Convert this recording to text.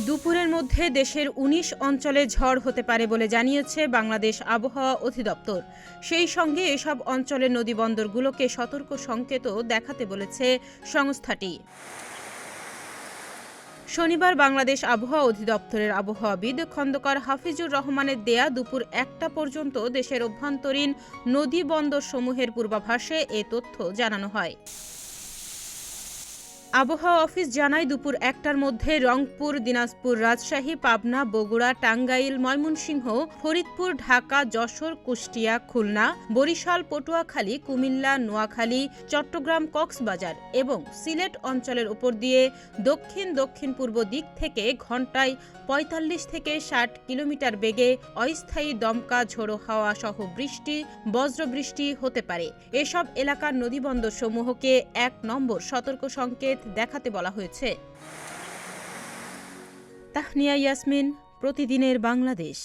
দুপুরের মধ্যে দেশের ১৯ অঞ্চলে ঝড় হতে পারে বলে জানিয়েছে বাংলাদেশ আবহাওয়া অধিদপ্তর। সেই সঙ্গে এসব অঞ্চলের নদীবন্দরগুলোকে সতর্ক সংকেতও দেখাতে বলেছে সংস্থাটি। শনিবার বাংলাদেশ আবহাওয়া অধিদপ্তরের আবহাওয়াবিদ খন্দকার হাফিজুর রহমানের দেয়া দুপুর ১টা পর্যন্ত দেশের অভ্যন্তরীণ নদী বন্দরসমূহের পূর্বাভাসে এ তথ্য জানানো হয়। আবহাওয়া অফিস জানায় দুপুর ১টার মধ্যে রংপুর, দিনাজপুর, রাজশাহী, পাবনা, বগুড়া, টাঙ্গাইল, ময়মনসিংহ, ফরিদপুর, ঢাকা, যশোর, কুষ্টিয়া, খুলনা, বরিশাল, পটুয়াখালী, কুমিল্লা, নোয়াখালী, চট্টগ্রাম, কক্সবাজার এবং সিলেট অঞ্চলের উপর দিয়ে দক্ষিণ পূর্ব দিক থেকে ঘণ্টায় ৪৫ থেকে ৬০ কিলোমিটার বেগে অস্থায়ী দমকা ঝোড়ো হাওয়া সহ বৃষ্টি, বজ্রবৃষ্টি হতে পারে। এসব এলাকার নদীবন্দরসমূহকে ১ নম্বর সতর্ক সংকেত দেখাতে বলা হয়েছে। তাহনিয়া ইয়াসমিন, প্রতিদিনের বাংলাদেশ।